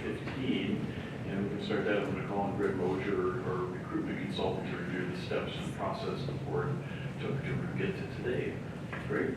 15, and we can start that. I'm going to call on Greg Mosier, our recruitment consultant, to review the steps and process the board took to get to today. Great.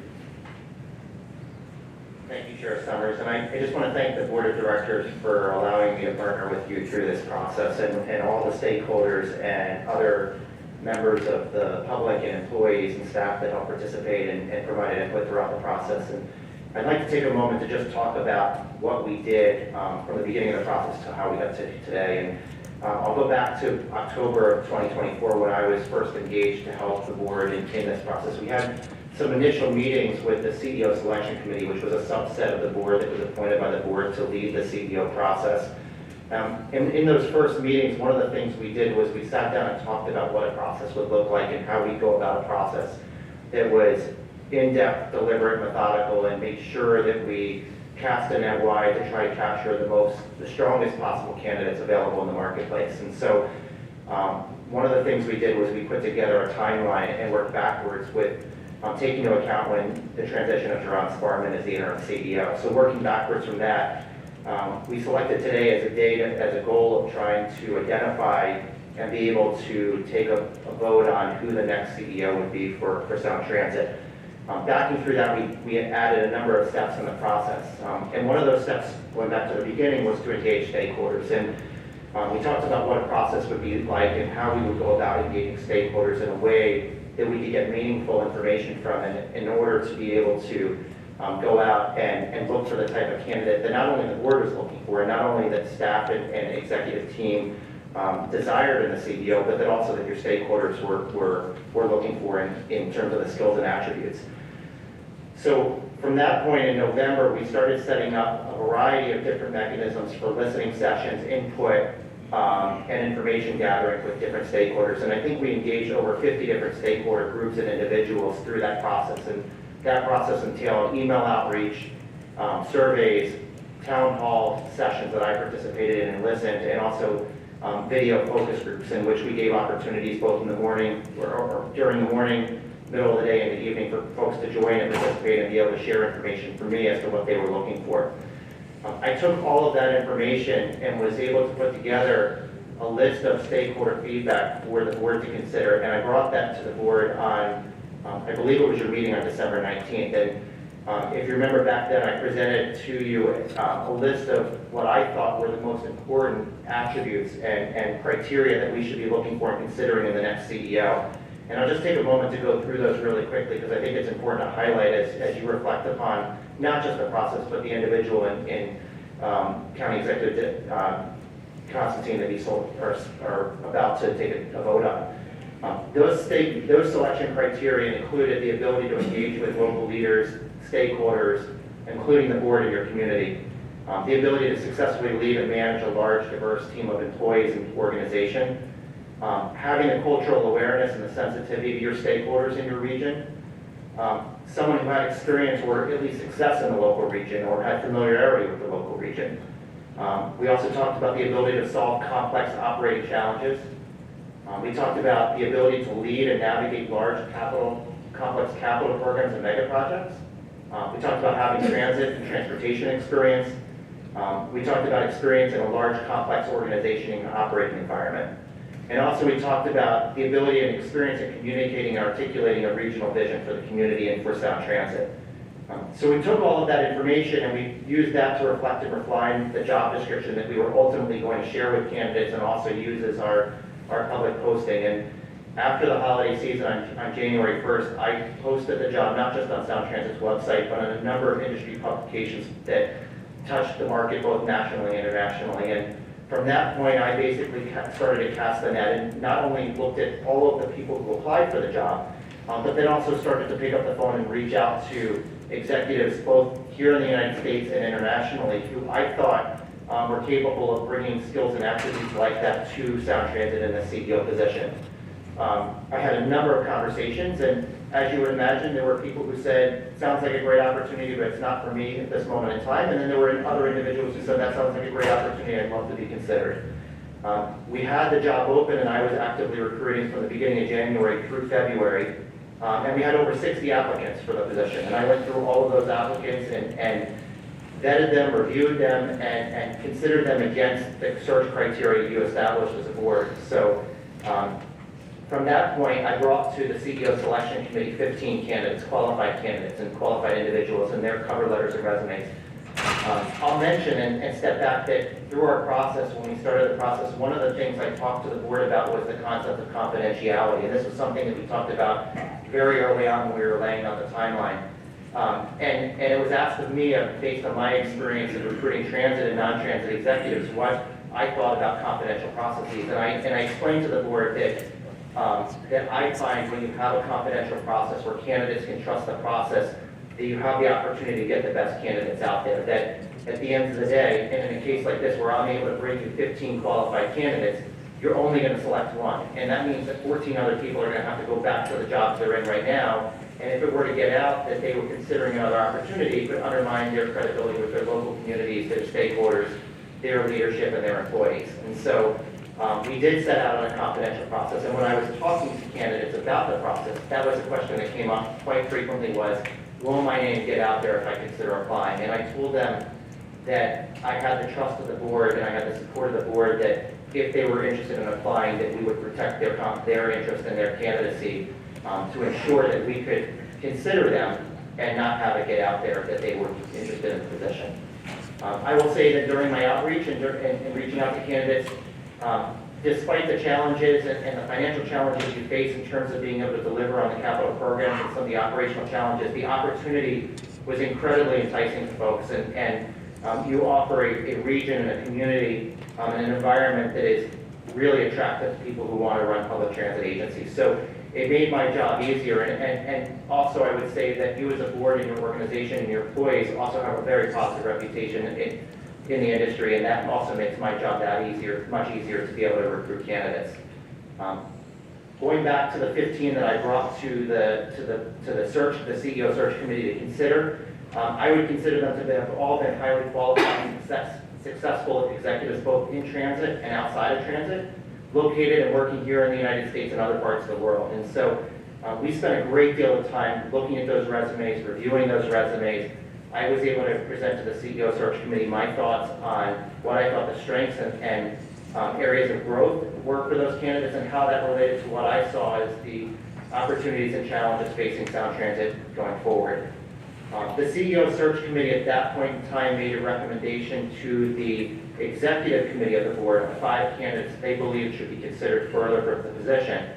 Thank you, Chair Summers, and I just want to thank the Board of Directors for allowing me to partner with you through this process, and all the stakeholders and other members of the public and employees and staff that help participate and provide input throughout the process. And I'd like to take a moment to just talk about what we did from the beginning of the process to how we got to today. And I'll go back to October of 2024 when I was first engaged to help the board in this process. We had some initial meetings with the CEO selection committee, which was a subset of the board that was appointed by the board to lead the CEO process. In those first meetings, one of the things we did was we sat down and talked about what a process would look like and how we go about a process that was in-depth, deliberate, methodical, and make sure that we cast a net wide to try to capture the strongest possible candidates available in the marketplace. And so one of the things we did was we put together a timeline and worked backwards with taking into account when the transition of Jerron Sparman as the interim CEO. So working backwards from that, we selected today as a date, as a goal of trying to identify and be able to take a vote on who the next CEO would be for Sound Transit. Backing through that, we had added a number of steps in the process. And one of those steps, going back to the beginning, was to engage stakeholders. And we talked about what a process would be like and how we would go about engaging stakeholders in a way that we could get meaningful information from in order to be able to go out and look for the type of candidate that not only the board was looking for, and not only that staff and executive team desired in the CEO, but that also that your stakeholders were looking for in terms of the skills and attributes. So from that point in November, we started setting up a variety of different mechanisms for listening sessions, input, and information gathering with different stakeholders. And I think we engaged over 50 different stakeholder groups and individuals through that process. And that process entailed email outreach, surveys, town hall sessions that I participated in and listened, and also video focus groups in which we gave opportunities both in the morning or during the morning, middle of the day, and the evening for folks to join and participate and be able to share information for me as to what they were looking for. I took all of that information and was able to put together a list of stakeholder feedback for the board to consider, and I brought that to the board on, I believe it was your meeting on December 19th. And if you remember back then, I presented to you a list of what I thought were the most important attributes and criteria that we should be looking for and considering in the next CEO. And I'll just take a moment to go through those really quickly because I think it's important to highlight as you reflect upon not just the process, but the individual in County Executive Constantine that we are about to take a vote on. Those selection criteria included the ability to engage with local leaders, stakeholders, including the board of your community, the ability to successfully lead and manage a large, diverse team of employees and organization, having the cultural awareness and the sensitivity to your stakeholders in your region, someone who had experience or at least success in the local region or had familiarity with the local region. We also talked about the ability to solve complex operating challenges. We talked about the ability to lead and navigate large complex capital programs and mega projects. We talked about having transit and transportation experience. We talked about experience in a large complex organization and operating environment. And also we talked about the ability and experience in communicating and articulating a regional vision for the community and for Sound Transit. So we took all of that information and we used that to reflect and refine the job description that we were ultimately going to share with candidates and also use as our public posting. And after the holiday season on January 1st, I posted the job not just on Sound Transit's website, but on a number of industry publications that touched the market both nationally and internationally. And from that point, I basically started to cast the net and not only looked at all of the people who applied for the job, but then also started to pick up the phone and reach out to executives both here in the United States and internationally who I thought were capable of bringing skills and attributes like that to Sound Transit in the CEO position. I had a number of conversations, and as you would imagine, there were people who said, sounds like a great opportunity, but it's not for me at this moment in time. And then there were other individuals who said, that sounds like a great opportunity, I'd love to be considered. We had the job open, and I was actively recruiting from the beginning of January through February. And we had over 60 applicants for the position. And I went through all of those applicants and vetted them, reviewed them, and considered them against the search criteria you established as a board. So from that point, I brought to the CEO Selection Committee 15 candidates, qualified candidates and qualified individuals, and their cover letters and resumes. I'll mention and step back that through our process, when we started the process, one of the things I talked to the board about was the concept of confidentiality. And this was something that we talked about very early on when we were laying out the timeline. And it was asked of me, based on my experience in recruiting transit and non-transit executives, what I thought about confidential processes. And I explained to the board that I find when you have a confidential process where candidates can trust the process, that you have the opportunity to get the best candidates out there. That at the end of the day, and in a case like this where I'm able to bring you 15 qualified candidates, you're only going to select one. And that means that 14 other people are going to have to go back to the jobs they're in right now. And if it were to get out that they were considering another opportunity, it could undermine their credibility with their local communities, their stakeholders, their leadership, and their employees. And so we did set out on a confidential process. And when I was talking to candidates about the process, that was a question that came up quite frequently was, will my name get out there if I consider applying? And I told them that I had the trust of the board and I had the support of the board that if they were interested in applying, that we would protect their interest and their candidacy to ensure that we could consider them and not have it get out there that they were interested in the position. I will say that during my outreach and reaching out to candidates, despite the challenges and the financial challenges you face in terms of being able to deliver on the capital programs and some of the operational challenges, the opportunity was incredibly enticing to folks. And you offer a region and a community and an environment that is really attractive to people who want to run public transit agencies. So it made my job easier. And also I would say that you as a board and your organization and your employees also have a very positive reputation in the industry, and that also makes my job much easier to be able to recruit candidates. Going back to the 15 that I brought to the CEO search committee to consider, I would consider them to have all been highly qualified and successful executives both in transit and outside of transit, located and working here in the United States and other parts of the world. And so we spent a great deal of time looking at those resumes, reviewing those resumes. I was able to present to the CEO search committee my thoughts on what I thought the strengths and areas of growth were for those candidates and how that related to what I saw as the opportunities and challenges facing Sound Transit going forward. The CEO search committee at that point in time made a recommendation to the executive committee of the board of 5 candidates they believed should be considered further for the position.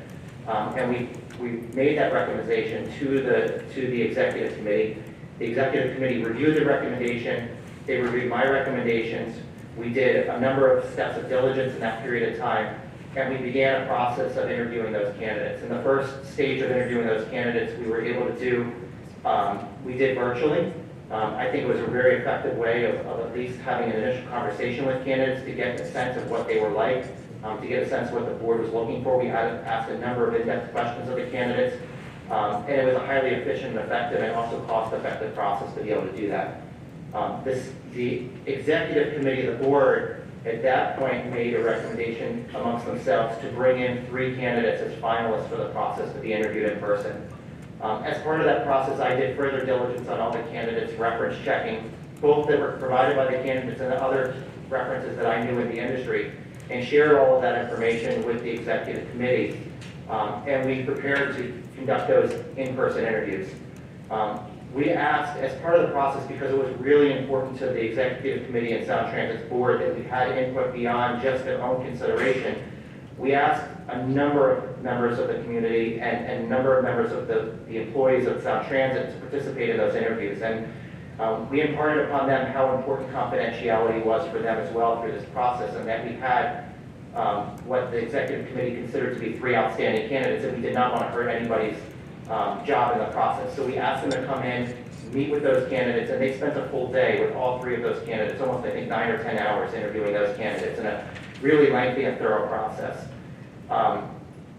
And we made that recommendation to the executive committee. The executive committee reviewed the recommendation. They reviewed my recommendations. We did a number of steps of diligence in that period of time, and we began a process of interviewing those candidates. In the first stage of interviewing those candidates, we were able to do, we did virtually. I think it was a very effective way of at least having an initial conversation with candidates to get a sense of what they were like, to get a sense of what the board was looking for. We had asked a number of in-depth questions of the candidates, and it was a highly efficient and effective and also cost-effective process to be able to do that. The executive committee of the board at that point made a recommendation amongst themselves to bring in 3 candidates as finalists for the process to be interviewed in person. As part of that process, I did further diligence on all the candidates, reference checking, both that were provided by the candidates and the other references that I knew in the industry, and shared all of that information with the executive committee. And we prepared to conduct those in-person interviews. We asked, as part of the process, because it was really important to the executive committee and Sound Transit's board that we had input beyond just their own consideration, we asked a number of members of the community and a number of members of the employees of Sound Transit to participate in those interviews. And we imparted upon them how important confidentiality was for them as well through this process, and that we had what the executive committee considered to be 3 outstanding candidates, and we did not want to hurt anybody's job in the process. So we asked them to come in, meet with those candidates, and they spent a full day with all 3 of those candidates, almost I think 9 or 10 hours interviewing those candidates in a really lengthy and thorough process.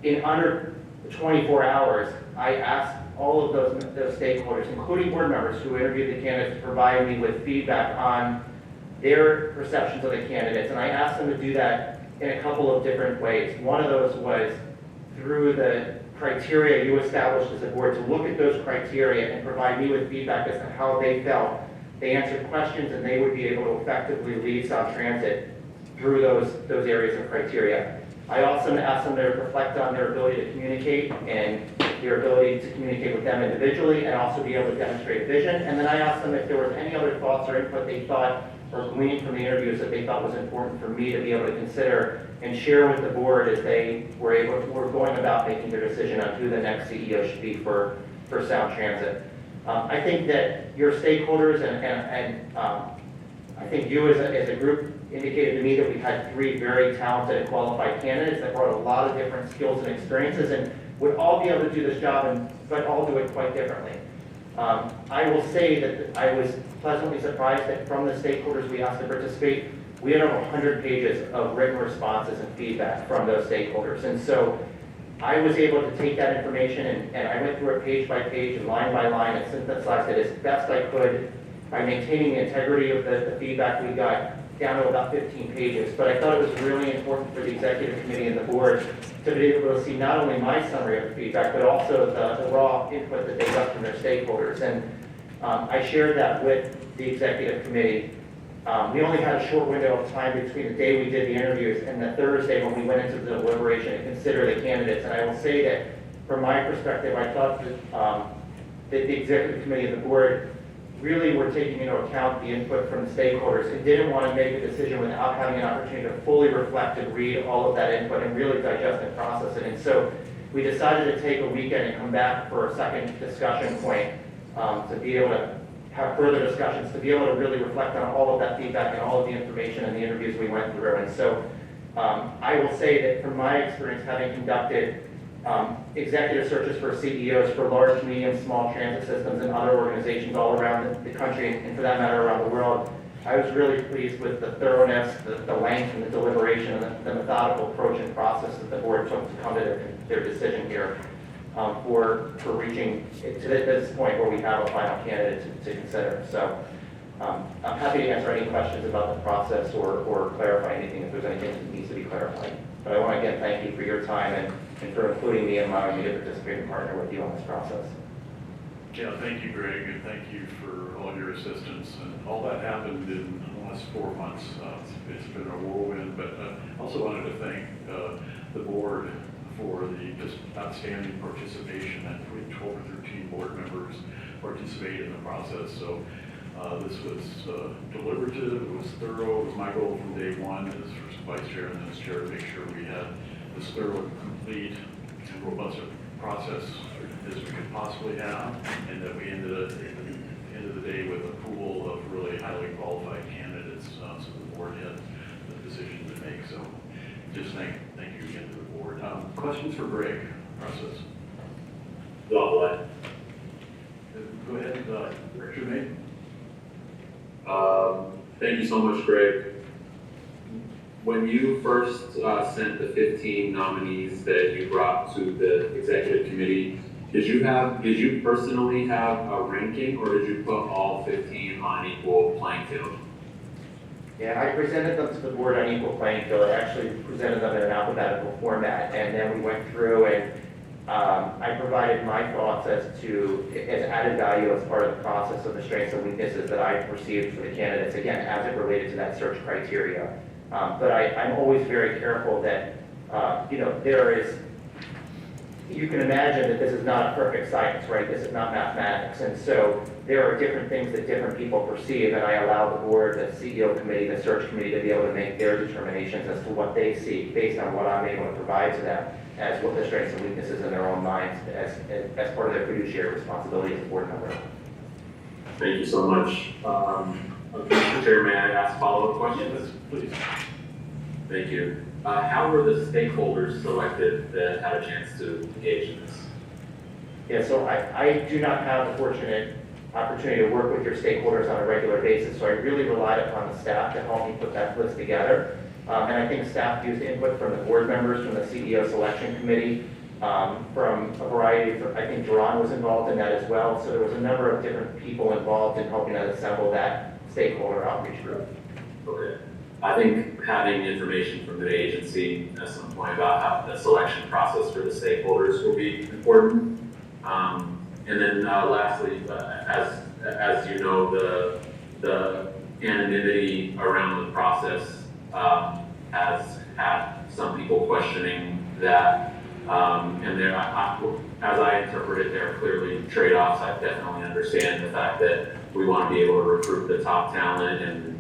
In under 24 hours, I asked all of those stakeholders, including board members who interviewed the candidates, to provide me with feedback on their perceptions of the candidates, and I asked them to do that in a couple of different ways. One of those was through the criteria you established as a board, to look at those criteria and provide me with feedback as to how they felt they answered questions, and they would be able to effectively lead South Transit through those areas of criteria. I also asked them to reflect on their ability to communicate and their ability to communicate with them individually and also be able to demonstrate vision. And then I asked them if there was any other thoughts or input they thought or gleaned from the interviews that they thought was important for me to be able to consider and share with the board as they were going about making their decision on who the next CEO should be for Sound Transit. I think that your stakeholders and I think you as a group indicated to me that we had 3 very talented and qualified candidates that brought a lot of different skills and experiences and would all be able to do this job, but all do it quite differently. I will say that I was pleasantly surprised that from the stakeholders we asked to participate, we had over 100 pages of written responses and feedback from those stakeholders. And so I was able to take that information and I went through it page by page and line by line and synthesized it as best I could by maintaining the integrity of the feedback we got down to about 15 pages. But I thought it was really important for the executive committee and the board to be able to see not only my summary of the feedback, but also the raw input that they got from their stakeholders. And I shared that with the executive committee. We only had a short window of time between the day we did the interviews and the Thursday when we went into the deliberation and consider the candidates. And I will say that from my perspective, I thought that the executive committee and the board really were taking into account the input from the stakeholders and didn't want to make a decision without having an opportunity to fully reflect and read all of that input and really digest and process it. And so we decided to take a weekend and come back for a second discussion point to be able to have further discussions, to be able to really reflect on all of that feedback and all of the information and the interviews we went through. And so I will say that from my experience, having conducted executive searches for CEOs for large, medium, small transit systems and other organizations all around the country, and for that matter around the world, I was really pleased with the thoroughness, the length, and the deliberation, and the methodical approach and process that the board took to come to their decision here for reaching to this point where we have a final candidate to consider. So I'm happy to answer any questions about the process or clarify anything if there's anything that needs to be clarified. But I want to again thank you for your time and for including me and allowing me to participate and partner with you on this process. Yeah, thank you, Greg, and thank you for all your assistance. And all that happened in the last 4 months. It's been a whirlwind, but I also wanted to thank the board for the just outstanding participation. And 12 or 13 board members participated in the process. So this was deliberative, it was thorough. It was my goal from day one as first vice chair and then as chair to make sure we had this thorough, complete, and robust process as we could possibly have, and that we ended at the end of the day with a pool of really highly qualified candidates, so the board had the decision to make. So just thank you again to the board. Questions for Greg? Process. Go ahead. Go ahead, Jermaine. Thank you so much, Greg. When you first sent the 15 nominees that you brought to the executive committee, did you personally have a ranking, or did you put all 15 on an equal playing field? Yeah, I presented them to the board on equal playing field. I actually presented them in an alphabetical format, and then we went through and I provided my thoughts as added value as part of the process of the strengths and weaknesses that I perceived for the candidates, again, as it related to that search criteria. But I'm always very careful that, you can imagine that this is not a perfect science, right? This is not mathematics. And so there are different things that different people perceive, and I allow the board, the CEO committee, the search committee to be able to make their determinations as to what they see based on what I'm able to provide to them as what the strengths and weaknesses in their own minds as part of their fiduciary responsibility as a board member. Thank you so much. Mr. Chair, may I ask follow-up questions? Yes, please. Thank you. How were the stakeholders selected that had a chance to engage in this? Yeah, so I do not have the fortunate opportunity to work with your stakeholders on a regular basis, so I really relied upon the staff to help me put that list together. And I think staff used input from the board members, from the CEO selection committee, from a variety of, I think Duran was involved in that as well. So there was a number of different people involved in helping us assemble that stakeholder outreach group. Okay. I think having information from the agency at some point about how the selection process for the stakeholders will be important. And then lastly, as you know, the anonymity around the process has had some people questioning that. And there, as I interpret it, there are clearly trade-offs. I definitely understand the fact that we want to be able to recruit the top talent, and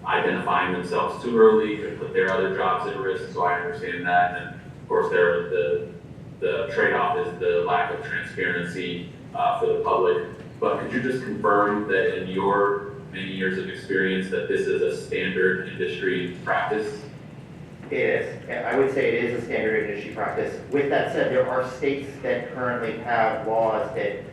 identifying themselves too early could put their other jobs at risk, so I understand that. And of course, the trade-off is the lack of transparency for the public. But could you just confirm that in your many years of experience that this is a standard industry practice? It is. I would say it is a standard industry practice. With that said, there are states that currently have laws that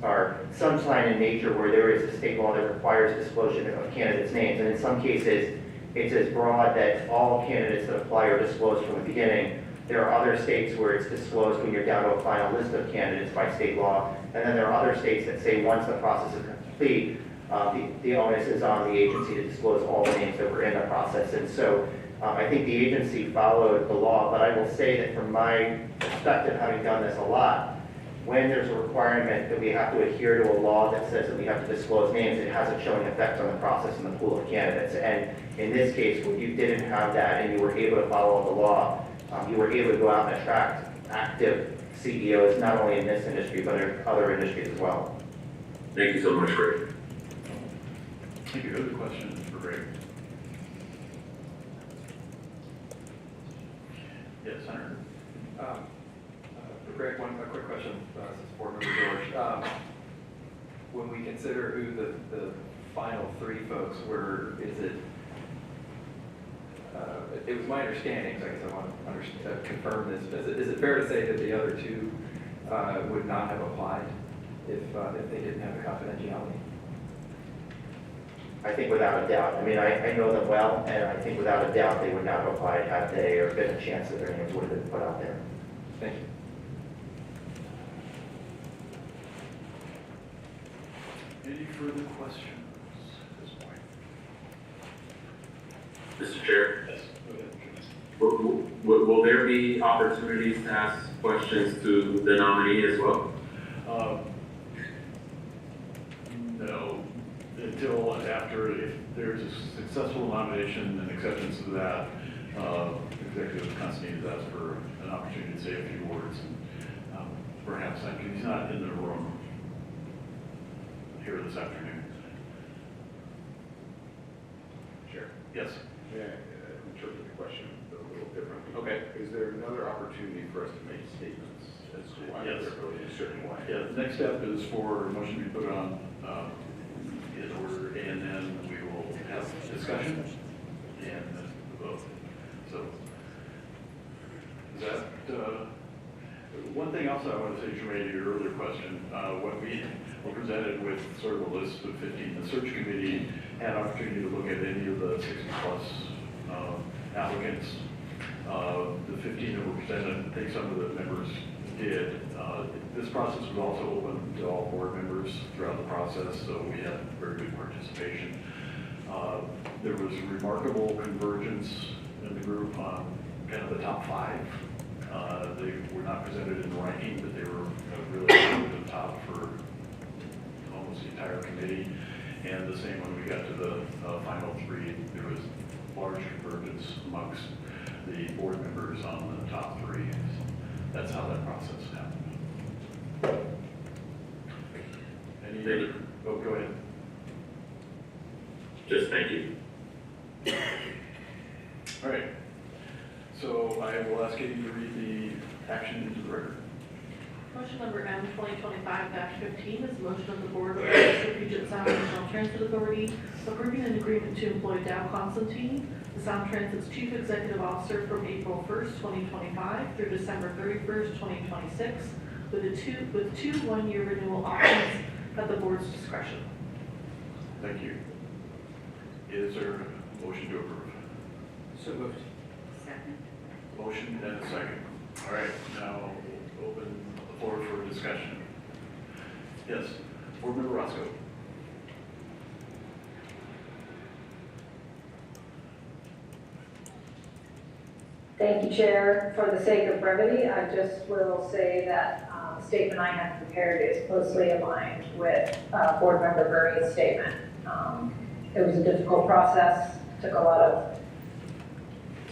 are sunshine in nature, where there is a state law that requires disclosure of candidates' names. And in some cases, it's as broad that all candidates that apply are disclosed from the beginning. There are other states where it's disclosed when you're down to a final list of candidates by state law. And then there are other states that say once the process is complete, the onus is on the agency to disclose all the names that were in the process. And so I think the agency followed the law, but I will say that from my perspective, having done this a lot, when there's a requirement that we have to adhere to a law that says that we have to disclose names, it has a chilling effect on the process and the pool of candidates. And in this case, when you didn't have that and you were able to follow the law, you were able to go out and attract active CEOs, not only in this industry, but in other industries as well. Thank you so much, Greg. Thank you. Other questions for Greg? Yes, Senator. For Greg, a quick question, since Board Member George. When we consider who the final three folks were, it was my understanding, so I guess I want to confirm this, is it fair to say that the other two would not have applied if they didn't have the confidentiality? I think without a doubt. I mean, I know them well, and I think without a doubt they would not have applied had they or been a chance that their names would have been put out there. Thank you. Any further questions at this point? Mr. Chair, Yes. Go ahead. will there be opportunities to ask questions to the nominee as well? No, until after, if there's a successful nomination and acceptance of that, Executive Constantine has asked for an opportunity to say a few words, and perhaps he's not in the room here this afternoon. Chair, Yes. may I interpret the question a little differently? Okay. Is there another opportunity for us to make statements as to why Yes. they're voting a certain way? Yeah, the next step is for a motion to be put on in order, and then we will have discussion and then the vote. So, is that, one thing also I want to say, Jermaine, to your earlier question, when we were presented with sort of a list of 15, the search committee had opportunity to look at any of the 60-plus applicants. The 15 that were presented, I think some of the members did. This process was also open to all board members throughout the process, so we had very good participation. There was remarkable convergence in the group on kind of the top 5. They were not presented in ranking, but they were really at the top for almost the entire committee. And the same when we got to the final 3, there was large convergence amongst the board members on the top 3. That's how that process happened. Any other? Oh, go ahead. Just thank you. All right. So I will ask Katie to read the action into the record. Motion number M 2025-15 is a motion of the Board of the Puget Sound Regional Transit Authority approving an agreement to employ Dow Constantine, the Sound Transit's Chief Executive Officer, from April 1st, 2025 through December 31st, 2026, with two one-year renewal options at the Board's discretion. Thank you. Is there a motion to approve? So moved. Second. Motion and a second. All right, now we'll open the floor for discussion. Yes, Board Member Roscoe. Thank you, Chair. For the sake of brevity, I just will say that statement I have prepared is closely aligned with Board Member Murray's statement. It was a difficult process, took a lot of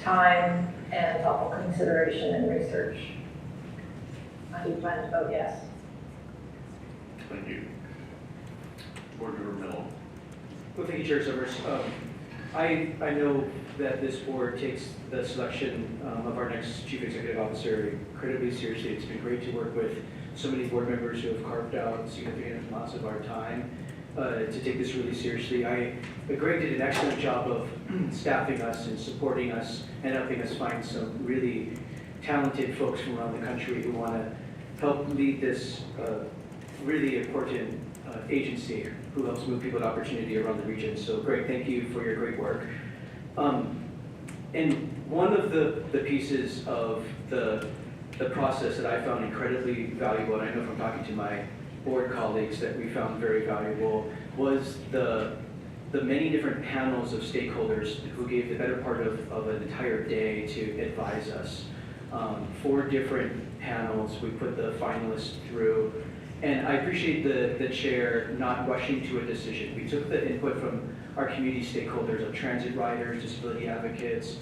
time and thoughtful consideration and research. I do plan to vote yes. Thank you. Board Member Miller. Well, thank you, Chair Summers. I know that this board takes the selection of our next Chief Executive Officer incredibly seriously. It's been great to work with so many board members who have carved out significant amounts of our time to take this really seriously. Greg did an excellent job of staffing us and supporting us and helping us find some really talented folks from around the country who want to help lead this really important agency who helps move people to opportunity around the region. So Greg, thank you for your great work. And one of the pieces of the process that I found incredibly valuable, and I know from talking to my board colleagues that we found very valuable, was the many different panels of stakeholders who gave the better part of an entire day to advise us. 4 different panels, we put the finalists through, and I appreciate the chair not rushing to a decision. We took the input from our community stakeholders of transit riders, disability advocates,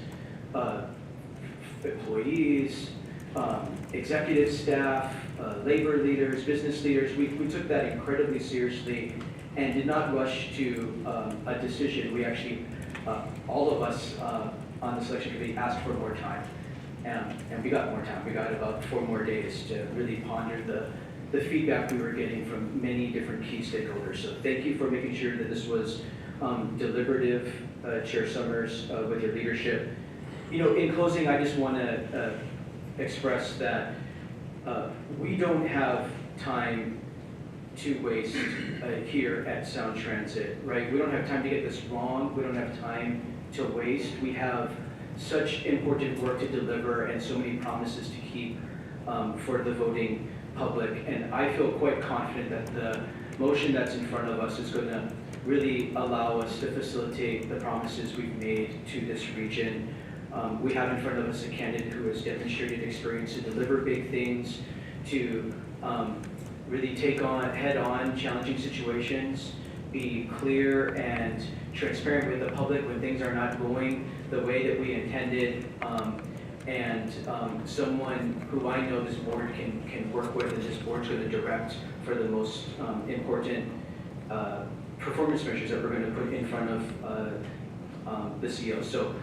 employees, executive staff, labor leaders, business leaders. We took that incredibly seriously and did not rush to a decision. We actually, all of us on the selection committee asked for more time. And we got more time. We got about 4 more days to really ponder the feedback we were getting from many different key stakeholders. So thank you for making sure that this was deliberative, Chair Summers, with your leadership. You know, in closing, I just want to express that we don't have time to waste here at Sound Transit, right? We don't have time to get this wrong. We don't have time to waste. We have such important work to deliver and so many promises to keep for the voting public. And I feel quite confident that the motion that's in front of us is going to really allow us to facilitate the promises we've made to this region. We have in front of us a candidate who has demonstrated experience to deliver big things, to really take on head-on challenging situations, be clear and transparent with the public when things are not going the way that we intended, and someone who I know this board can work with, and this board's going to direct for the most important performance measures that we're going to put in front of the CEO. So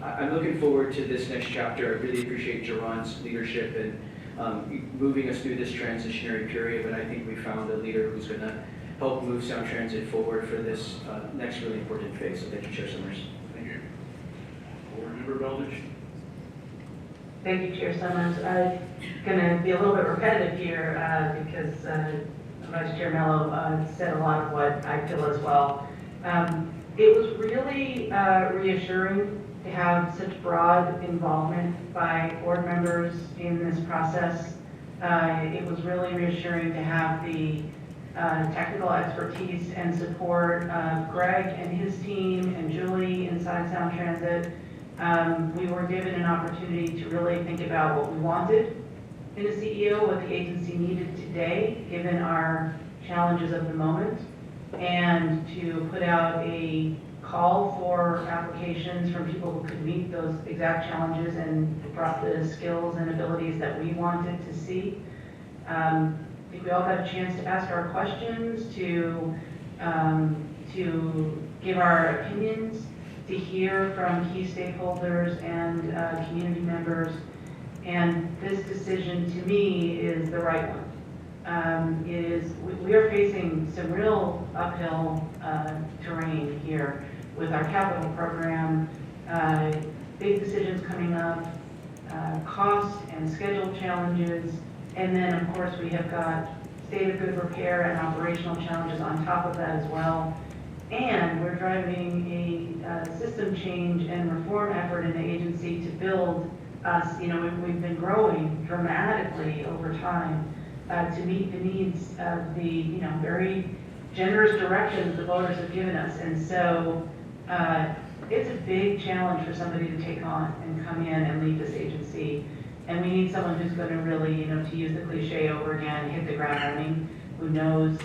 I'm looking forward to this next chapter. I really appreciate Jerron's leadership and moving us through this transitionary period, but I think we found a leader who's going to help move Sound Transit forward for this next really important phase. So thank you, Chair Summers. Thank you. Board Member Beldich. Thank you, Chair Summers. I'm going to be a little bit repetitive here because Vice Chair Mello said a lot of what I feel as well. It was really reassuring to have such broad involvement by board members in this process. It was really reassuring to have the technical expertise and support of Greg and his team and Julie inside Sound Transit. We were given an opportunity to really think about what we wanted in a CEO, what the agency needed today, given our challenges of the moment, and to put out a call for applications from people who could meet those exact challenges and brought the skills and abilities that we wanted to see. I think we all got a chance to ask our questions, to give our opinions, to hear from key stakeholders and community members. And this decision, to me, is the right one. We are facing some real uphill terrain here with our capital program, big decisions coming up, cost and schedule challenges, and then of course we have got state of good repair and operational challenges on top of that as well. And we're driving a system change and reform effort in the agency to build us, we've been growing dramatically over time to meet the needs of the, very generous directions the voters have given us. And so it's a big challenge for somebody to take on and come in and lead this agency. And we need someone who's going to really, you know, to use the cliche over again, hit the ground running, who knows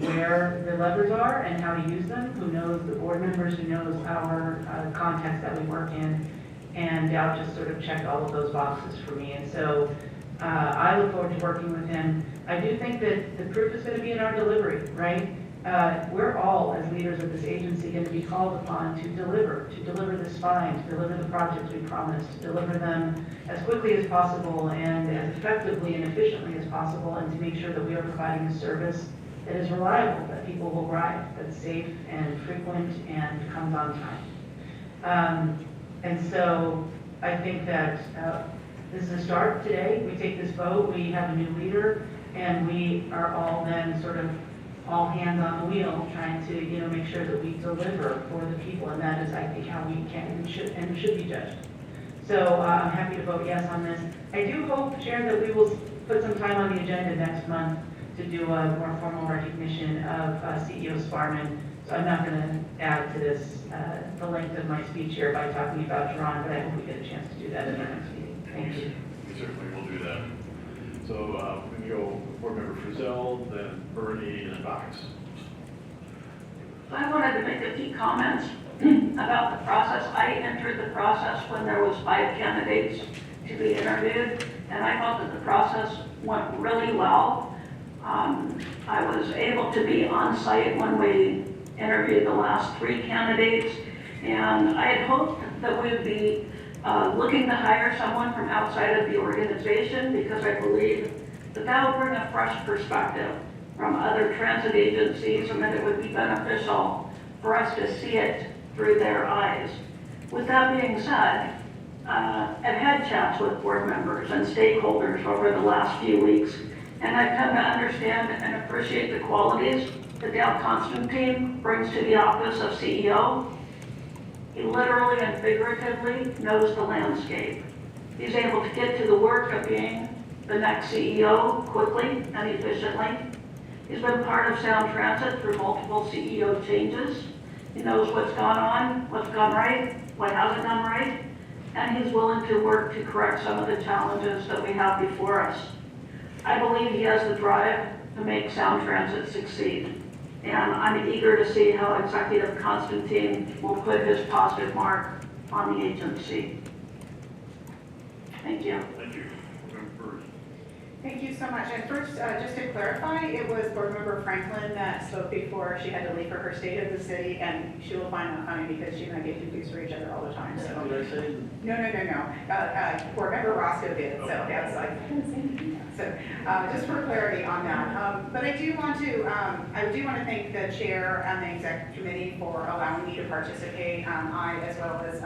where the levers are and how to use them, who knows the board members, who knows our context that we work in. And Dow just sort of checked all of those boxes for me. And so I look forward to working with him. I do think that the proof is going to be in our delivery, right? We're all, as leaders of this agency, going to be called upon to deliver this fine, to deliver the projects we promised, to deliver them as quickly as possible and as effectively and efficiently as possible, and to make sure that we are providing a service that is reliable, that people will ride, that's safe and frequent and comes on time. And so I think that this is a start today. We take this vote, we have a new leader, and we are all then sort of all hands on the wheel, trying to, you know, make sure that we deliver for the people, and that is, I think, how we can and should be judged. So I'm happy to vote yes on this. I do hope, Sharon, that we will put some time on the agenda next month to do a more formal recognition of CEO Sparman. So I'm not going to add to this the length of my speech here by talking about Jerron, but I hope we get a chance to do that in our next meeting. Thank you. We certainly will do that. So we can go Board Member Frizzell, then Bernie, and Fox. I wanted to make a few comments about the process. I entered the process when there was 5 candidates to be interviewed, and I thought that the process went really well. I was able to be on site when we interviewed the last 3 candidates, and I had hoped that we would be looking to hire someone from outside of the organization, because I believe that that would bring a fresh perspective from other transit agencies, and that it would be beneficial for us to see it through their eyes. With that being said, I've had chats with board members and stakeholders over the last few weeks, and I've come to understand and appreciate the qualities that Dow Constantine brings to the office of CEO. He literally and figuratively knows the landscape. He's able to get to the work of being the next CEO quickly and efficiently. He's been part of Sound Transit through multiple CEO changes. He knows what's gone on, what's gone right, what hasn't gone right, and he's willing to work to correct some of the challenges that we have before us. I believe he has the drive to make Sound Transit succeed, and I'm eager to see how Executive Constantine will put his positive mark on the agency. Thank you. Thank you. Board Member Bernie. Thank you so much. And first, just to clarify, it was Board Member Franklin that spoke before she had to leave for her State of the City, and she will find that funny because she and I get confused for each other all the time. So. Did I say? No. Board Member Roscoe did. So that's like. So just for clarity on that. But I do want to thank the chair and the exec committee for allowing me to participate. I, as well as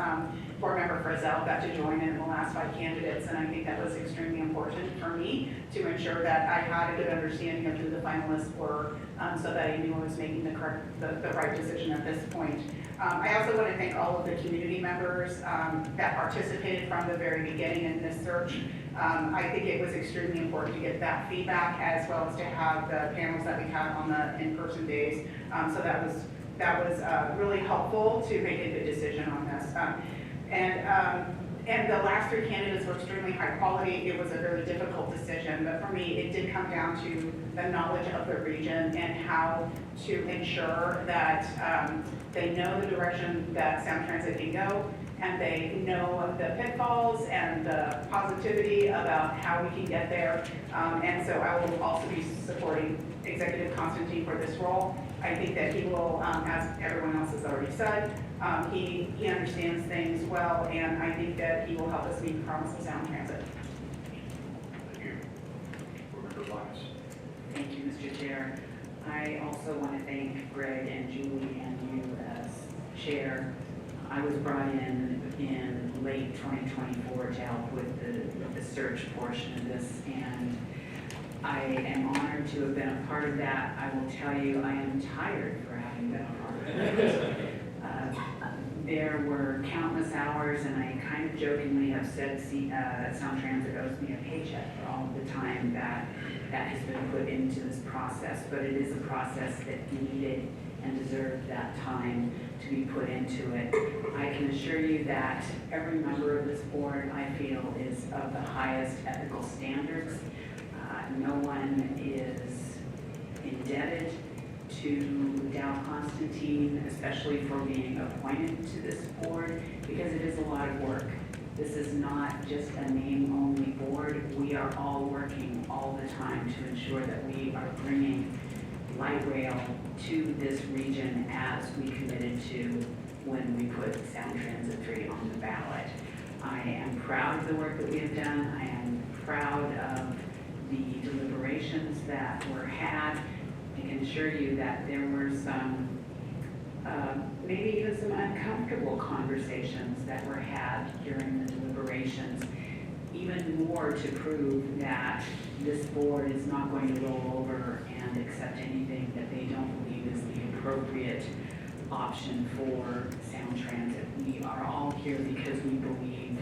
Board Member Frizzell, got to join in the last 5 candidates, and I think that was extremely important for me to ensure that I had a good understanding of who the finalists were, so that I knew I was making the right decision at this point. I also want to thank all of the community members that participated from the very beginning in this search. I think it was extremely important to get that feedback, as well as to have the panels that we had on the in-person days. So that was really helpful to make a good decision on this. And the last 3 candidates were extremely high quality. It was a very difficult decision, but for me, it did come down to the knowledge of the region and how to ensure that they know the direction that Sound Transit can go, and they know the pitfalls and the positivity about how we can get there. And so I will also be supporting Executive Constantine for this role. I think that he will, as everyone else has already said, he understands things well, and I think that he will help us meet the promise of Sound Transit. Thank you. Board Member Fox. Thank you, Mr. Chair. I also want to thank Greg and Julie and you as chair. I was brought in late 2024 to help with the search portion of this, and I am honored to have been a part of that. I will tell you, I am tired for having been a part of it. There were countless hours, and I kind of jokingly have said that Sound Transit owes me a paycheck for all of the time that has been put into this process, but it is a process that needed and deserved that time to be put into it. I can assure you that every member of this board, I feel, is of the highest ethical standards. No one is indebted to Dow Constantine, especially for being appointed to this board, because it is a lot of work. This is not just a name-only board. We are all working all the time to ensure that we are bringing light rail to this region as we committed to when we put Sound Transit 3 on the ballot. I am proud of the work that we have done. I am proud of the deliberations that were had. I can assure you that there were some, maybe even some uncomfortable conversations that were had during the deliberations, even more to prove that this board is not going to roll over and accept anything that they don't believe is the appropriate option for Sound Transit. We are all here because we believe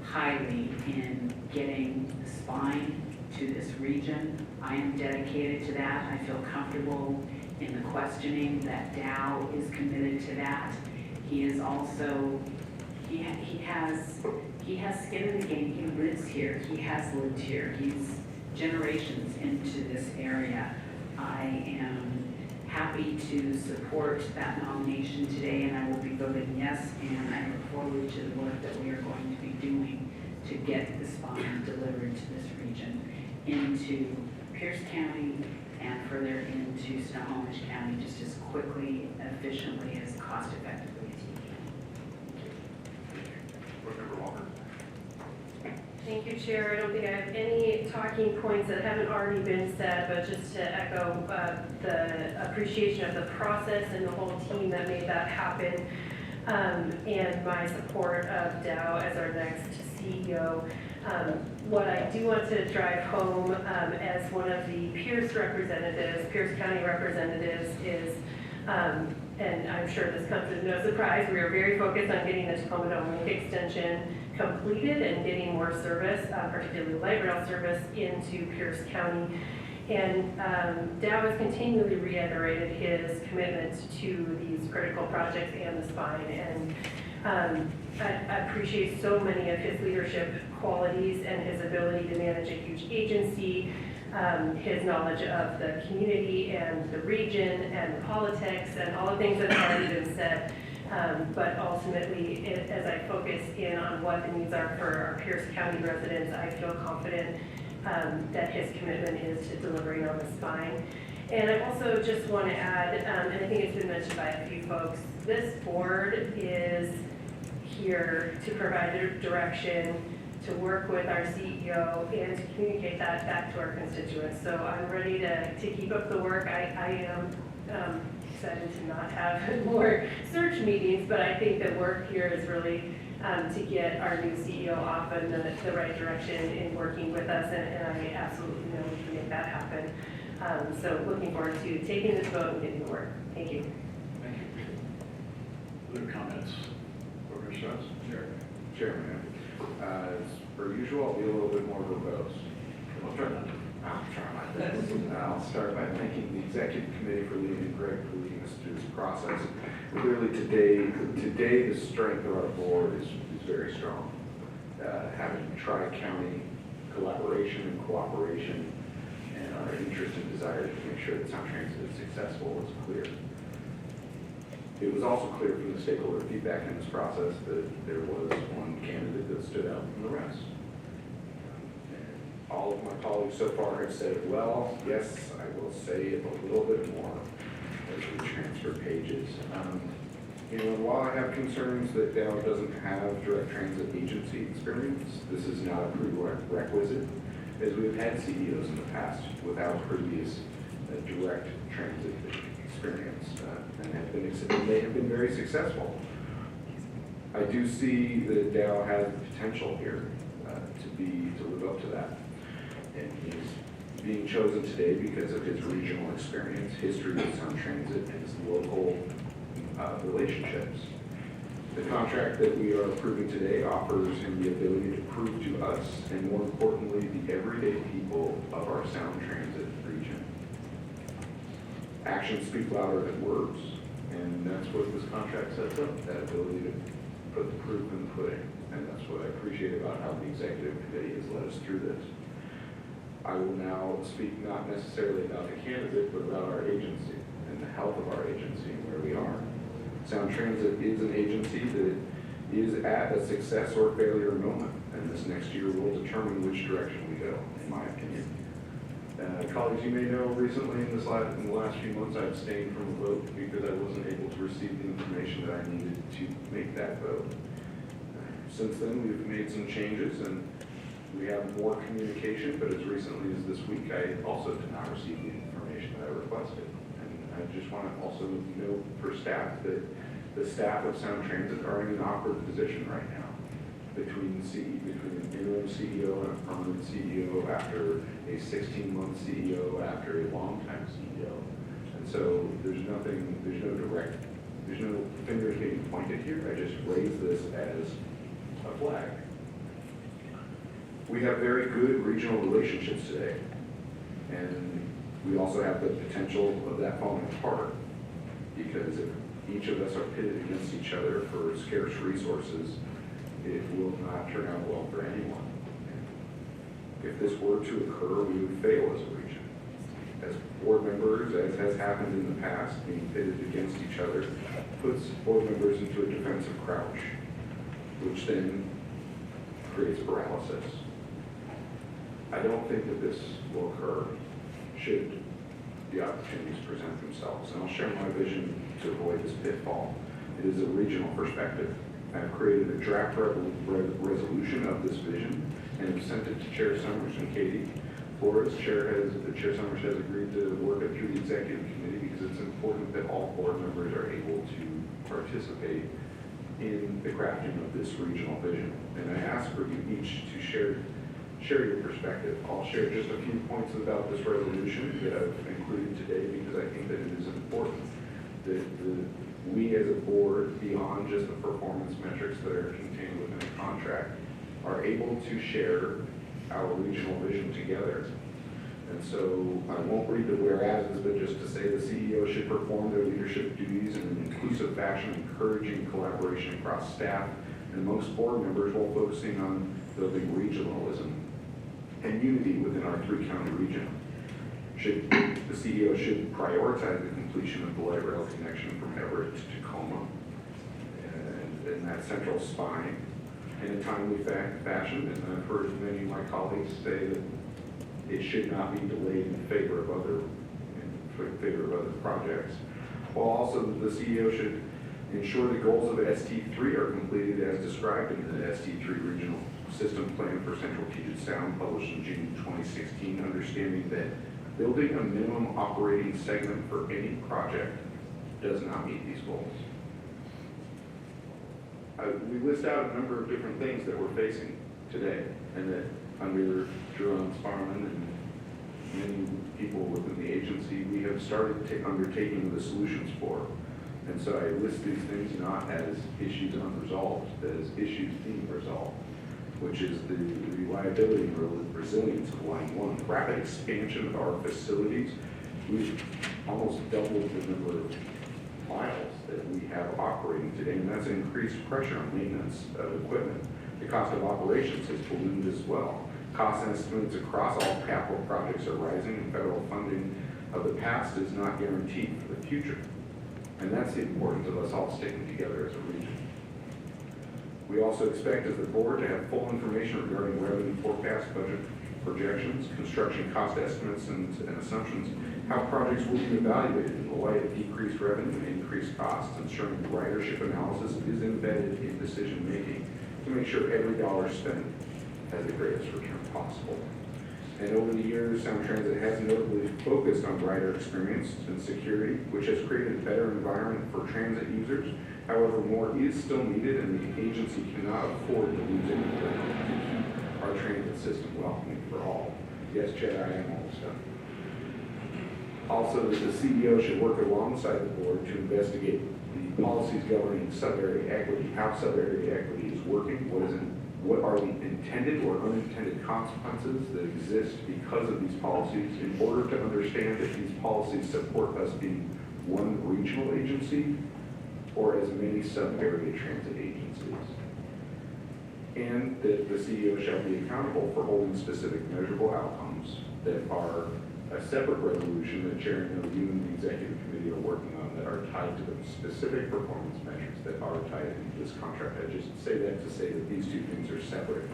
highly in getting the spine to this region. I am dedicated to that. I feel comfortable in the questioning that Dow is committed to that. He is also, he has skin in the game. He lives here. He has lived here. He's generations into this area. I am happy to support that nomination today, and I will be voting yes, and I look forward to the work that we are going to be doing to get the spine delivered to this region into Pierce County and further into Snohomish County just as quickly, efficiently, as cost effectively as we can. Board Member Walker. Thank you, Chair. I don't think I have any talking points that haven't already been said, but just to echo the appreciation of the process and the whole team that made that happen, and my support of Dow as our next CEO. What I do want to drive home as one of the Pierce County representatives is, and I'm sure this comes as no surprise, we are very focused on getting the Tacoma Dome Link extension completed and getting more service, particularly light rail service, into Pierce County. And Dow has continually reiterated his commitment to these critical projects and the spine. And I appreciate so many of his leadership qualities and his ability to manage a huge agency, his knowledge of the community and the region and the politics and all the things that have already been said. But ultimately, as I focus in on what the needs are for our Pierce County residents, I feel confident that his commitment is to delivering on the spine. And I also just want to add, and I think it's been mentioned by a few folks, this board is here to provide direction, to work with our CEO, and to communicate that back to our constituents. So I'm ready to keep up the work. I am excited to not have more search meetings, but I think the work here is really to get our new CEO off in the right direction in working with us, and I absolutely know we can make that happen. So looking forward to taking this vote and getting to work. Thank you. Thank you. Other comments? Board Member Strauss? Sure. Chairman, as per usual, I'll be a little bit more verbose. I'll try not to. I'll try my best. I'll start by thanking the executive committee for leading and Greg for leading us through this process. Clearly today the strength of our board is very strong. Having tri-county collaboration and cooperation and our interest and desire to make sure that Sound Transit is successful was clear. It was also clear from the stakeholder feedback in this process that there was one candidate that stood out from the rest. All of my colleagues so far have said it well. Yes, I will say it a little bit more as we transfer pages. While I have concerns that Dow doesn't have direct transit agency experience, this is not a prerequisite, as we've had CEOs in the past without previous direct transit experience, and they have been very successful. I do see that Dow has the potential here to live up to that. And he's being chosen today because of his regional experience, history with Sound Transit, and his local relationships. The contract that we are approving today offers him the ability to prove to us, and more importantly, the everyday people of our Sound Transit region. Actions speak louder than words, and that's what this contract sets up, that ability put the proof in the pudding. And that's what I appreciate about how the executive committee has led us through this. I will now speak not necessarily about the candidate, but about our agency and the health of our agency and where we are. Sound Transit is an agency that is at a success or failure moment, and this next year will determine which direction we go, in my opinion. Colleagues, you may know recently in the last few months, I abstained from a vote because I wasn't able to receive the information that I needed to make that vote. Since then, we've made some changes and we have more communication, but as recently as this week, I also did not receive the information that I requested. And I just want to also note for staff that the staff of Sound Transit are in an awkward position right now between an interim CEO and a permanent CEO after a 16-month CEO after a long-time CEO. And so there's no fingers being pointed here. I just raise this as a flag. We have very good regional relationships today, and we also have the potential of that falling apart, because if each of us are pitted against each other for scarce resources, it will not turn out well for anyone. If this were to occur, we would fail as a region. As board members, as has happened in the past, being pitted against each other puts board members into a defensive crouch, which then creates paralysis. I don't think that this will occur should the opportunities present themselves. And I'll share my vision to avoid this pitfall. It is a regional perspective. I've created a draft resolution of this vision and have sent it to Chair Summers and Katie Flores. Chair Summers has agreed to work it through the executive committee because it's important that all board members are able to participate in the crafting of this regional vision. And I ask for you each to share your perspective. I'll share just a few points about this resolution that I've included today because I think that it is important that we as a board, beyond just the performance metrics that are contained within a contract, are able to share our regional vision together. And so I won't read the whereases, but just to say the CEO should perform their leadership duties in an inclusive fashion, encouraging collaboration across staff and amongst board members while focusing on building regionalism and unity within our three-county region. The CEO should prioritize the completion of the light rail connection from Everett to Tacoma and that central spine in a timely fashion. And I've heard many of my colleagues say that it should not be delayed in favor of other projects. While also the CEO should ensure the goals of ST3 are completed as described in the ST3 Regional System Plan for Central Puget Sound, published in June 2016, understanding that building a minimum operating segment for any project does not meet these goals. We list out a number of different things that we're facing today, and that under Jerome Sparman and many people within the agency, we have started undertaking the solutions for. And so I list these things not as issues unresolved, but as issues being resolved, which is the reliability and resilience of Line 1, rapid expansion of our facilities. We've almost doubled the number of miles that we have operating today, and that's increased pressure on maintenance of equipment. The cost of operations has ballooned as well. Cost estimates across all capital projects are rising, and federal funding of the past is not guaranteed for the future. And that's the importance of us all sticking together as a region. We also expect as the board to have full information regarding revenue forecast, budget projections, construction cost estimates and assumptions, how projects will be evaluated in the light of decreased revenue and increased costs, ensuring the ridership analysis is embedded in decision making to make sure every dollar spent has the greatest return possible. And over the years, Sound Transit has notably focused on rider experience and security, which has created a better environment for transit users. However, more is still needed, and the agency cannot afford to lose any ground to keep our transit system welcoming for all. Yes, Chair, I am almost done. Also, the CEO should work alongside the board to investigate the policies governing sub-area equity, how sub-area equity is working, what are the intended or unintended consequences that exist because of these policies, in order to understand if these policies support us being one regional agency or as many sub-area transit agencies. And that the CEO shall be accountable for holding specific measurable outcomes that are a separate resolution that Chair and you and the executive committee are working on that are tied to the specific performance measures that are tied into this contract. I just say that to say that these two things are separate.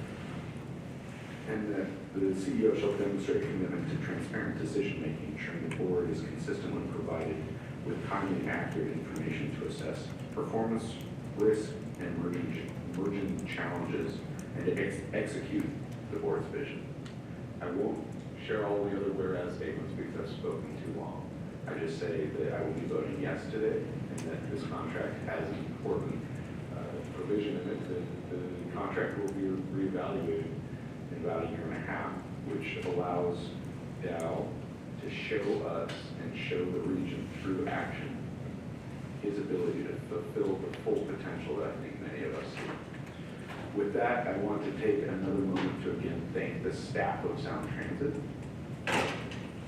And that the CEO shall demonstrate commitment to transparent decision-making, ensuring the board is consistently provided with timely and accurate information to assess performance, risk, and emerging challenges, and to execute the board's vision. I won't share all the other whereas statements because I've spoken too long. I just say that I will be voting yes today, and that this contract has an important provision in it that the contract will be reevaluated in about a year and a half, which allows Dow to show us and show the region through action his ability to fulfill the full potential that I think many of us see. With that, I want to take another moment to again thank the staff of Sound Transit.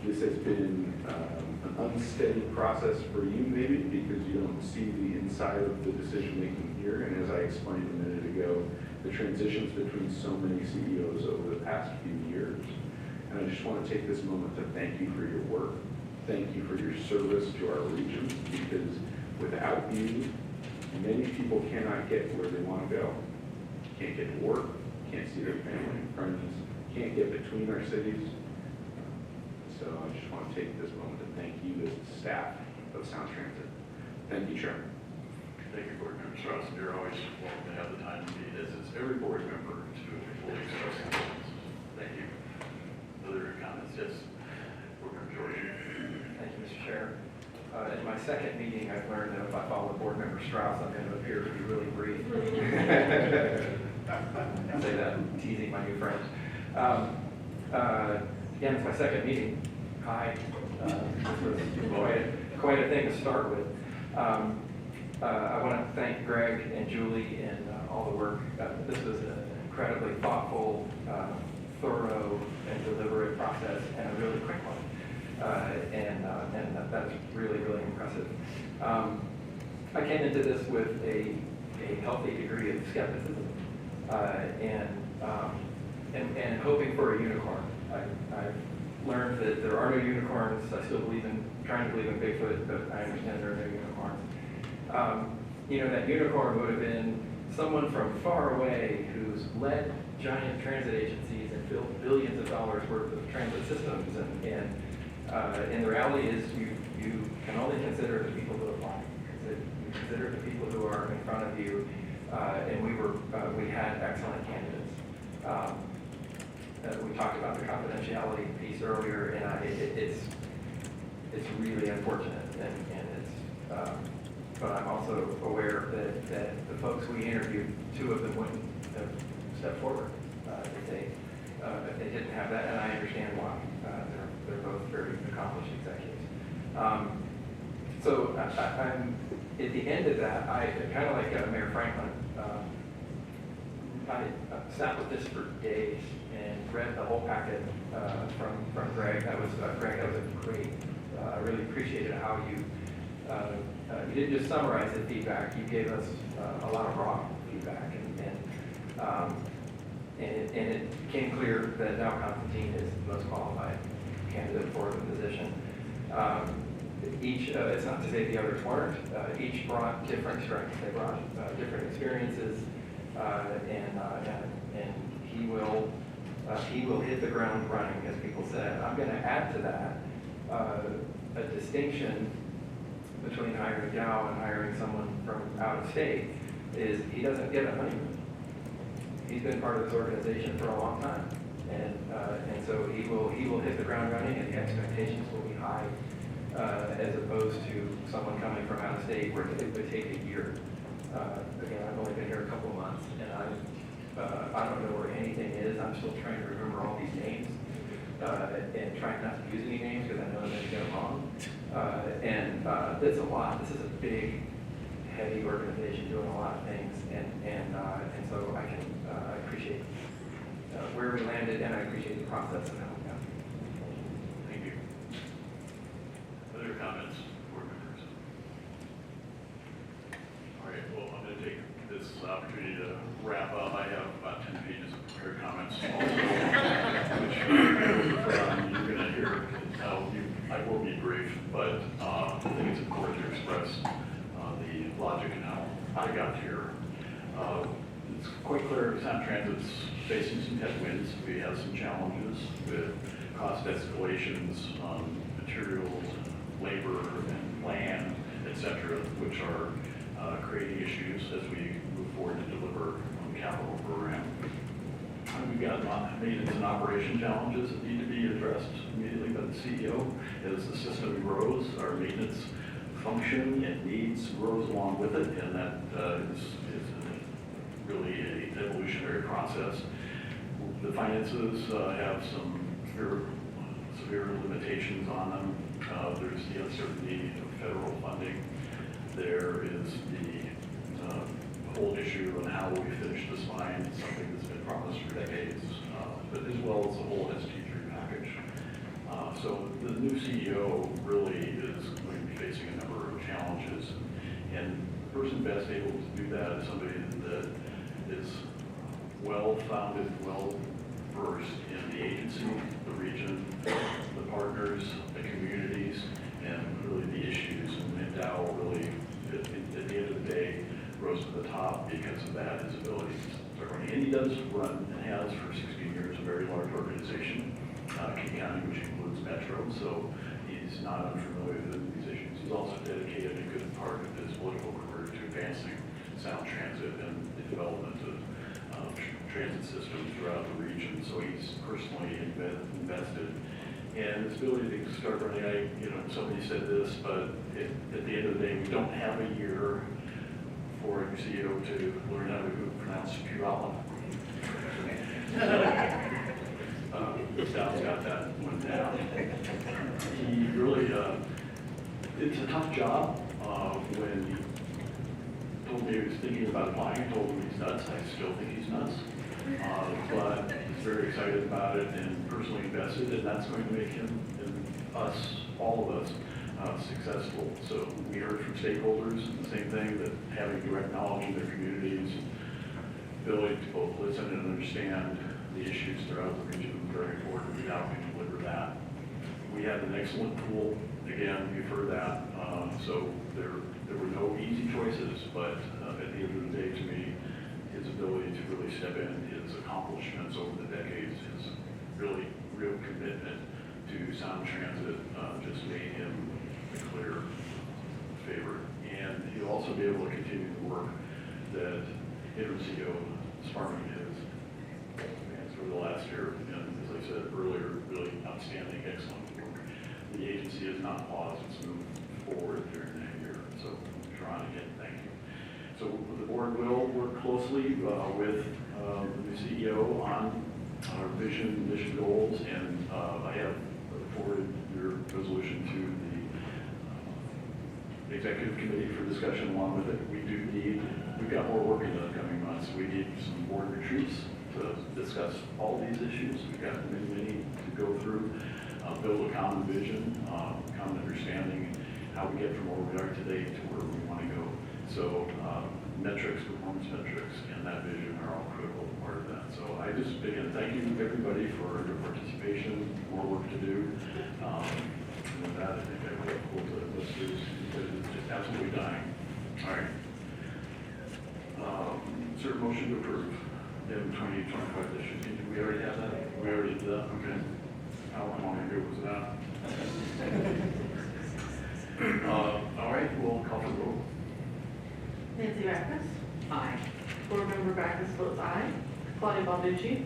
This has been an unsteady process for you maybe because you don't see the inside of the decision making here. And as I explained a minute ago, the transitions between so many CEOs over the past few years. And I just want to take this moment to thank you for your work. Thank you for your service to our region, because without you, many people cannot get where they want to go. Can't get to work, can't see their family and friends, can't get between our cities. So I just want to take this moment to thank you as the staff of Sound Transit. Thank you, Chairman. Thank you, Board Member Strauss. You're always welcome to have the time to meet, as is every board member, to fully express themselves. Thank you. Other comments? Yes. Board Member George. Thank you, Mr. Chair. In my second meeting, I've learned that if I follow Board Member Strauss, I'm going to appear to be really brief. I say that teasing my new friends. Again, it's my second meeting. Hi. This was quite a thing to start with. I want to thank Greg and Julie and all the work. This was an incredibly thoughtful, thorough, and deliberate process, and a really quick one. And that's really, really impressive. I came into this with a healthy degree of skepticism and hoping for a unicorn. I've learned that there are no unicorns. I still trying to believe in Bigfoot, but I understand there are no unicorns. That unicorn would have been someone from far away who's led giant transit agencies and built billions of dollars worth of transit systems. And the reality is you can only consider the people who apply. You consider the people who are in front of you, and we had excellent candidates. We talked about the confidentiality piece earlier, and it's really unfortunate, and it's. But I'm also aware that the folks we interviewed, two of them wouldn't have stepped forward if they didn't have that, and I understand why. They're both very accomplished executives. So I'm at the end of that. I kind of like Mayor Franklin. I sat with this for days and read the whole packet from Greg. Greg, that was a great. I really appreciated how you didn't just summarize the feedback. You gave us a lot of raw feedback, and it became clear that Dow Constantine is the most qualified candidate for the position. It's not to say the others weren't. Each brought different strengths. They brought different experiences, and he will hit the ground running, as people said. I'm going to add to that a distinction between hiring Dow and hiring someone from out of state is he doesn't get a honeymoon. He's been part of this organization for a long time, and so he will hit the ground running, and the expectations will be high, as opposed to someone coming from out of state where it would take a year. Again, I've only been here a couple of months, and I don't know where anything is. I'm still trying to remember all these names, and trying not to use any names because I know I'm going to get them wrong. And it's a lot. This is a big, heavy organization doing a lot of things, and so I appreciate where we landed, and I appreciate the process of how we got. Thank you. Other comments, board members? the opportunity to wrap up. I have about 10 pages of prepared comments also, which you're going to hear. I will be brief, but I think it's important to express the logic and how I got here. It's quite clear Sound Transit's facing some headwinds. We have some challenges with cost escalations on materials, labor, and land, et cetera, which are creating issues as we move forward to deliver on the capital program. We've got maintenance and operation challenges that need to be addressed immediately by the CEO. As the system grows, our maintenance function and needs grows along with it, and that is really an evolutionary process. The finances have some severe limitations on them. There's the uncertainty of federal funding. There is the whole issue on how we finish this line, something that's been promised for decades, but as well as the whole ST3 package. So the new CEO really is going to be facing a number of challenges, and the person best able to do that is somebody that is well-founded, well-versed in the agency, the region, the partners, the communities, and really the issues. And Dow really, at the end of the day, rose to the top because of that, his ability to start running. And he does run, and has for 16 years, a very large organization, King County, which includes Metro, so he's not unfamiliar with these issues. He's also dedicated a good part of his political career to advancing Sound Transit and the development of transit systems throughout the region. So he's personally invested. And his ability to start running, somebody said this, but at the end of the day, we don't have a year for a CEO to learn how to pronounce Puyallup. Dow's got that one down. He really, it's a tough job. When he told me he was thinking about applying, I told him he's nuts. I still think he's nuts. But he's very excited about it and personally invested, and that's going to make him and us, all of us, successful. So we heard from stakeholders the same thing, that having direct knowledge in their communities, ability to both listen and understand the issues throughout the region is very important. Now we can deliver that. We had an excellent pool. Again, you've heard that. So there were no easy choices, but at the end of the day, to me, his ability to really step in, his accomplishments over the decades, his really real commitment to Sound Transit just made him a clear favorite. And he'll also be able to continue the work that interim CEO Sparman has advanced over the last year. And as I said earlier, really outstanding, excellent work. The agency has not paused, it's moved forward during that year. So, Sharon, again, thank you. So the board will work closely with the new CEO on our vision, mission goals, and I have forwarded your resolution to the executive committee for discussion along with it. We've got more work in the coming months. We need some board retreats to discuss all these issues. We've got many to go through, build a common vision, common understanding, how we get from where we are today to where we want to go. So metrics, performance metrics, and that vision are all critical part of that. So I just, again, thank you everybody for your participation, more work to do. And with that, I think I will hold the listers because it's just absolutely dying. All right. Is there a motion to approve the 2025 issues? We already have that? We already did that? Okay. How long ago was that? All right, we'll call for the roll. Nancy Backus. Aye. Board Member Backus votes aye. Claudia Balducci.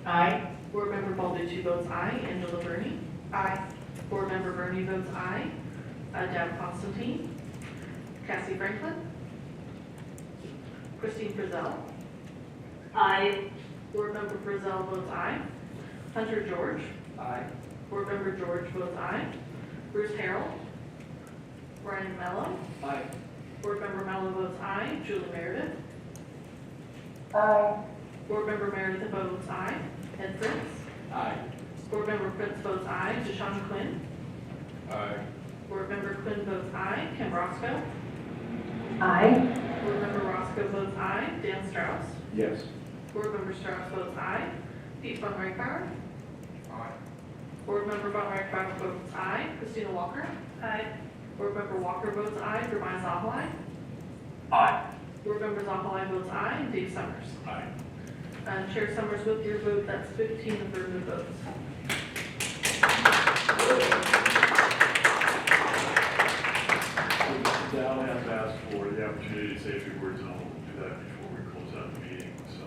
Aye. Board Member Balducci votes aye. Angela Burney. Aye. Board Member Burney votes aye. Dow Constantine. Cassie Franklin. Christine Frizzell. Aye. Board Member Frizzell votes aye. Hunter George. Aye. Board Member George votes aye. Bruce Harrell. Brian Mello. Aye. Board Member Mello votes aye. Julie Meredith. Aye. Board Member Meredith votes aye. Ed Fritz. Aye. Board Member Fritz votes aye. Deshaun Quinn. Aye. Board Member Quinn votes aye. Kim Roscoe. Aye. Board Member Roscoe votes aye. Dan Strauss. Yes. Board Member Strauss votes aye. Pete Von Reichbauer. Aye. Board Member Von Reichbauer votes aye. Christina Walker. Aye. Board Member Walker votes aye. Jeremiah Zavalai. Aye. Board Member Zavalai votes aye. And Dave Summers. Aye. Chair Summers, with your vote, that's 15 affirmative votes. Mr. Dow has asked for the opportunity to say a few words, and I'll do that before we close out the meeting. So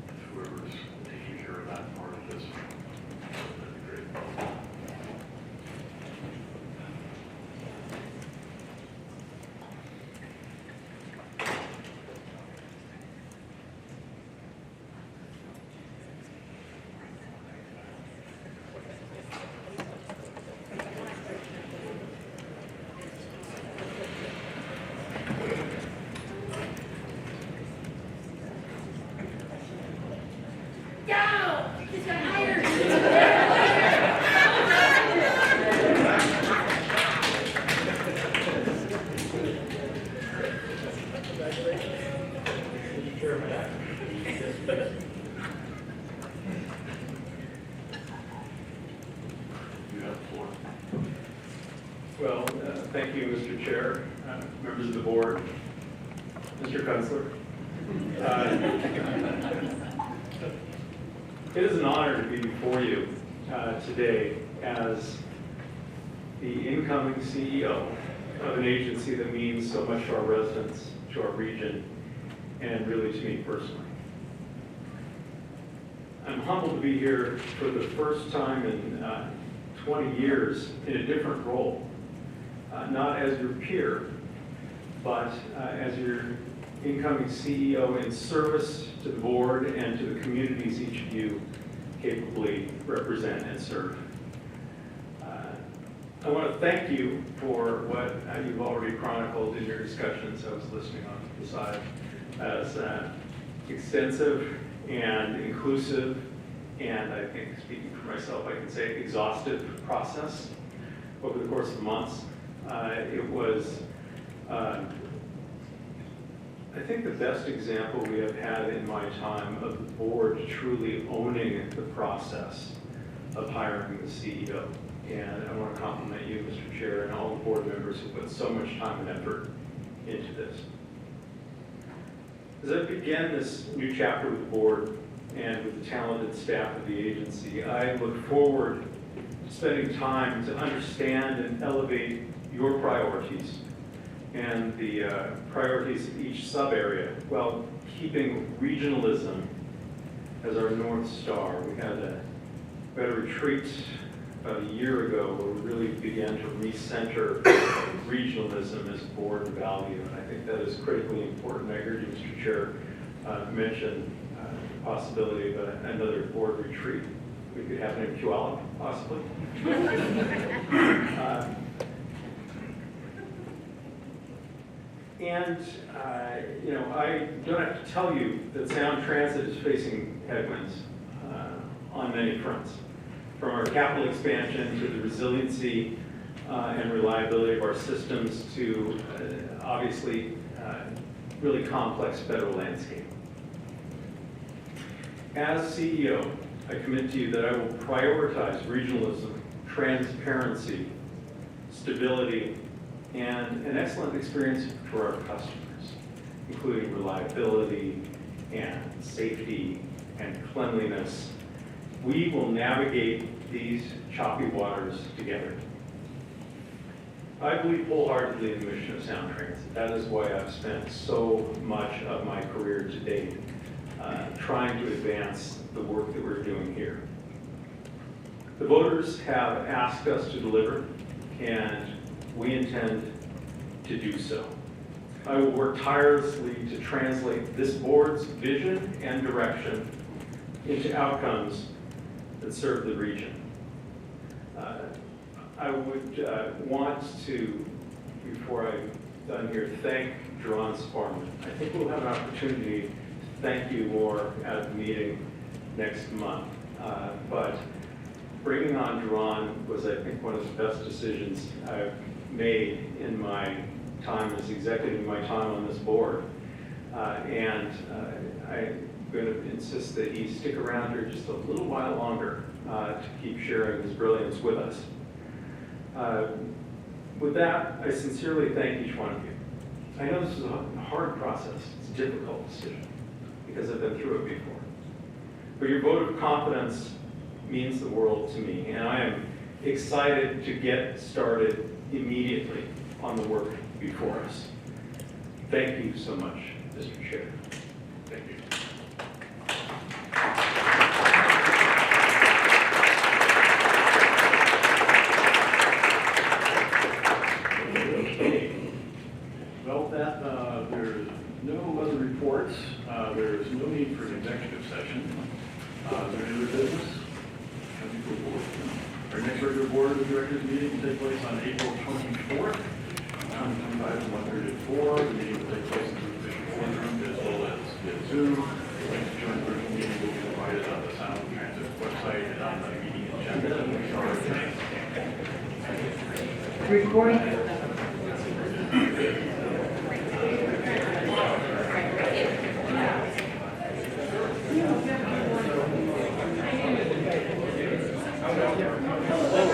if whoever's taking care of that part of this, that'd be great. You have the floor. Well, thank you, Mr. Chair, members of the board, Mr. Kunstler. It is an honor to be before you today as the incoming CEO of an agency that means so much to our residents, to our region, and really to me personally. I'm humbled to be here for the first time in 20 years in a different role, not as your peer, but as your incoming CEO in service to the board and to the communities each of you capably represent and serve. I want to thank you for what you've already chronicled in your discussions. I was listening on the side as extensive and inclusive, and I think, speaking for myself, I can say exhaustive process over the course of months. It was, I think, the best example we have had in my time of the board truly owning the process of hiring the CEO. And I want to compliment you, Mr. Chair, and all the board members who put so much time and effort into this. As I begin this new chapter with the board and with the talented staff of the agency, I look forward to spending time to understand and elevate your priorities and the priorities of each sub-area while keeping regionalism as our North Star. We had a retreat about a year ago where we really began to recenter regionalism as a board value, and I think that is critically important. I heard you, Mr. Chair, mention the possibility of another board retreat. We could have it in Puyallup, possibly. You know, I don't have to tell you that Sound Transit is facing headwinds on many fronts, from our capital expansion to the resiliency and reliability of our systems to obviously really complex federal landscape. As CEO, I commit to you that I will prioritize regionalism, transparency, stability, and an excellent experience for our customers, including reliability and safety and cleanliness. We will navigate these choppy waters together. I believe wholeheartedly in the mission of Sound Transit. That is why I've spent so much of my career to date trying to advance the work that we're doing here. The voters have asked us to deliver, and we intend to do so. I will work tirelessly to translate this board's vision and direction into outcomes that serve the region. I would want to, before I'm done here, thank Jerron Sparman. I think we'll have an opportunity to thank you more at the meeting next month. But bringing on Jerron was, I think, one of the best decisions I've made in my time as executive, my time on this board. I'm going to insist that he stick around here just a little while longer to keep sharing his brilliance with us. With that, I sincerely thank each one of you. I know this is a hard process. It's a difficult decision because I've been through it before. But your vote of confidence means the world to me, and I am excited to get started immediately on the work before us. Thank you so much, Mr. Chair. Thank you. Okay. Well, that, there's no other reports. There's no need for an executive session. Is there any other business? Coming to the board. Our next regular board of directors meeting will take place on April 24th, 2025, 1:34. The meeting will take place in the official boardroom as well as via Zoom. The link to join the virtual meeting will be provided on the Sound Transit website and on the meeting agenda. Recording. Hello.